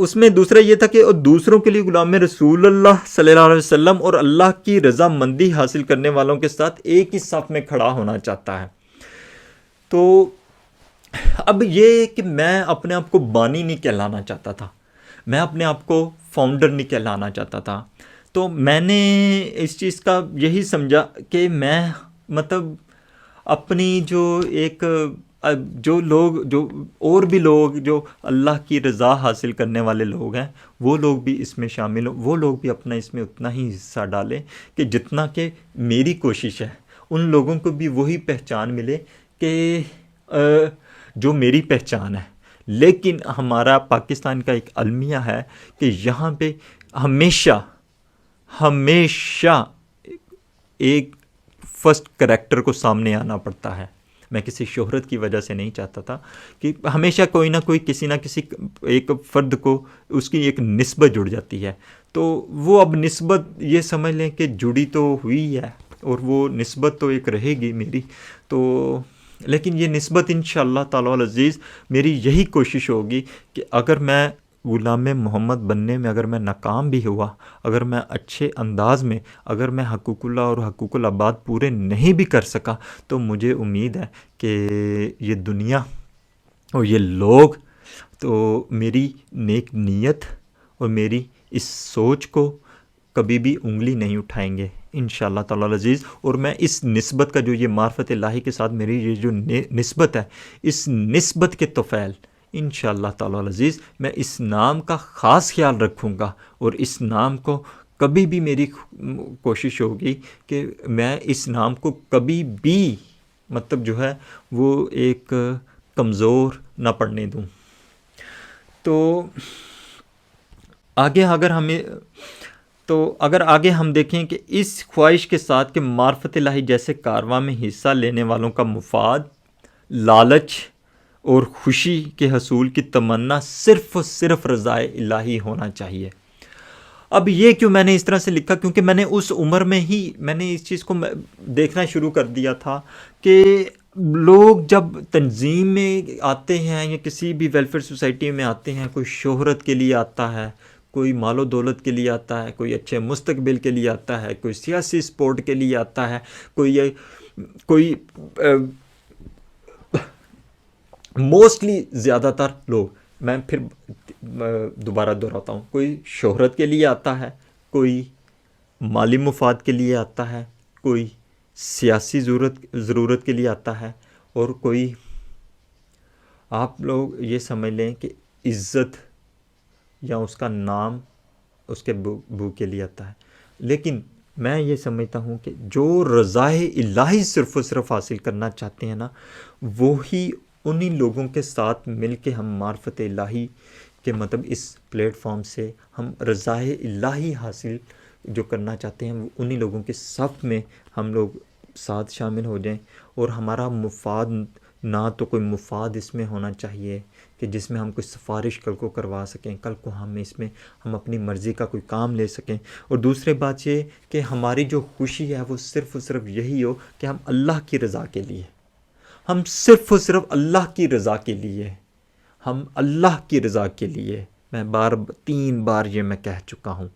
اس میں دوسرا یہ تھا کہ دوسروں کے لیے غلام رسول اللہ صلی اللہ علیہ وسلم اور اللہ کی رضامندی حاصل کرنے والوں کے ساتھ ایک ہی صف میں کھڑا ہونا چاہتا ہے. تو اب یہ کہ میں اپنے آپ کو بانی نہیں کہلانا چاہتا تھا، میں اپنے آپ کو فاؤنڈر نہیں کہلانا چاہتا تھا. تو میں نے اس چیز کا یہی سمجھا کہ میں مطلب اپنی جو ایک جو لوگ جو اور بھی لوگ جو اللہ کی رضا حاصل کرنے والے لوگ ہیں وہ لوگ بھی اس میں شامل ہوں، وہ لوگ بھی اپنا اس میں اتنا ہی حصہ ڈالیں کہ جتنا کہ میری کوشش ہے، ان لوگوں کو بھی وہی پہچان ملے کہ جو میری پہچان ہے. لیکن ہمارا پاکستان کا ایک المیہ ہے کہ یہاں پہ ہمیشہ ایک فرسٹ کریکٹر کو سامنے آنا پڑتا ہے. میں کسی شہرت کی وجہ سے نہیں چاہتا تھا کہ ہمیشہ کوئی نہ کوئی کسی نہ کسی ایک فرد کو اس کی ایک نسبت جڑ جاتی ہے. تو وہ اب نسبت یہ سمجھ لیں کہ جڑی تو ہوئی ہے اور وہ نسبت تو ایک رہے گی میری. تو لیکن یہ نسبت انشاءاللہ تعالی العزیز میری یہی کوشش ہوگی کہ اگر میں غلام محمد بننے میں اگر میں ناکام بھی ہوا، اگر میں اچھے انداز میں اگر میں حقوق اللہ اور حقوق العباد پورے نہیں بھی کر سکا، تو مجھے امید ہے کہ یہ دنیا اور یہ لوگ تو میری نیک نیت اور میری اس سوچ کو کبھی بھی انگلی نہیں اٹھائیں گے انشاءاللہ تعالی العزیز. اور میں اس نسبت کا جو یہ معرفت الہی کے ساتھ میری یہ جو نسبت ہے، اس نسبت کے طفیل انشاءاللہ تعالی العزیز میں اس نام کا خاص خیال رکھوں گا. اور اس نام کو کبھی بھی میری کوشش ہوگی کہ میں اس نام کو کبھی بھی مطلب جو ہے وہ ایک کمزور نہ پڑنے دوں. تو اگر آگے ہم دیکھیں کہ اس خواہش کے ساتھ کہ معرفت الہی جیسے کارواں میں حصہ لینے والوں کا مفاد، لالچ اور خوشی کے حصول کی تمنا صرف و صرف رضائے الہی ہونا چاہیے. اب یہ کیوں میں نے اس طرح سے لکھا؟ کیونکہ میں نے اس عمر میں ہی میں نے اس چیز کو دیکھنا شروع کر دیا تھا کہ لوگ جب تنظیم میں آتے ہیں یا کسی بھی ویلفیئر سوسائٹی میں آتے ہیں، کوئی شہرت کے لیے آتا ہے، کوئی مال و دولت کے لیے آتا ہے، کوئی اچھے مستقبل کے لیے آتا ہے، کوئی سیاسی سپورٹ کے لیے آتا ہے، کوئی موسٹلی زیادہ تر لوگ، میں پھر دوبارہ دہراتا ہوں، کوئی شہرت کے لیے آتا ہے، کوئی مالی مفاد کے لیے آتا ہے، کوئی سیاسی ضرورت کے لیے آتا ہے، اور کوئی آپ لوگ یہ سمجھ لیں کہ عزت یا اس کا نام اس کے بو کے لیے آتا ہے. لیکن میں یہ سمجھتا ہوں کہ جو رضائے الہی صرف و صرف حاصل کرنا چاہتے ہیں نا، وہی انہی لوگوں کے ساتھ مل کے ہم معرفت الہی کے مطلب اس پلیٹ فارم سے ہم رضائے الہی حاصل جو کرنا چاہتے ہیں، وہ انہی لوگوں کے صف میں ہم لوگ ساتھ شامل ہو جائیں. اور ہمارا مفاد نہ تو کوئی مفاد اس میں ہونا چاہیے کہ جس میں ہم کوئی سفارش کل کو کروا سکیں، کل کو ہم اپنی مرضی کا کوئی کام لے سکیں. اور دوسری بات یہ کہ ہماری جو خوشی ہے وہ صرف و صرف یہی ہو کہ ہم اللہ کی رضا کے لیے، ہم صرف و صرف اللہ کی رضا کے لیے، ہم اللہ کی رضا کے لیے. میں 3 بار یہ میں کہہ چکا ہوں.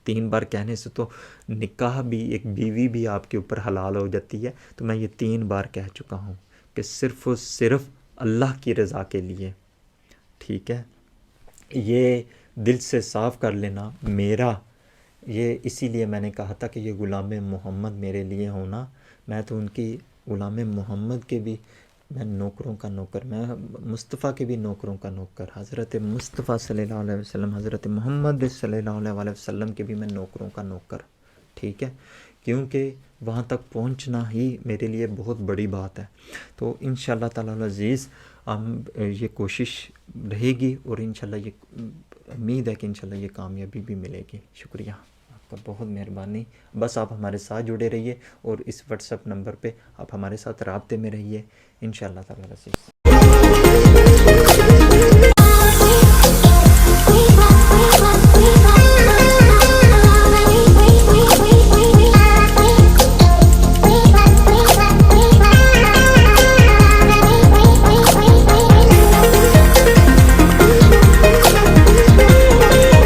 3 بار کہنے سے تو نکاح بھی، ایک بیوی بھی آپ کے اوپر حلال ہو جاتی ہے. تو میں یہ 3 بار کہہ چکا ہوں کہ صرف و صرف اللہ کی رضا کے لیے. ٹھیک ہے، یہ دل سے صاف کر لینا میرا. یہ اسی لیے میں نے کہا تھا کہ یہ غلام محمد میرے لیے ہونا، میں تو ان کی غلام محمد کے بھی میں نوکروں کا نوکر، میں مصطفیٰ کے بھی نوکروں کا نوکر، حضرت مصطفیٰ صلی اللہ علیہ وسلم، حضرت محمد صلی اللہ علیہ وسلم کے بھی میں نوکروں کا نوکر. ٹھیک ہے، کیونکہ وہاں تک پہنچنا ہی میرے لیے بہت بڑی بات ہے. تو انشاءاللہ تعالی العزیز یہ کوشش رہے گی، اور انشاءاللہ یہ امید ہے کہ انشاءاللہ یہ کامیابی بھی ملے گی. شکریہ آپ کا، بہت مہربانی. بس آپ ہمارے ساتھ جڑے رہیے اور اس واٹس ایپ نمبر پہ آپ ہمارے ساتھ رابطے میں رہیے انشاءاللہ تعالی العزیز.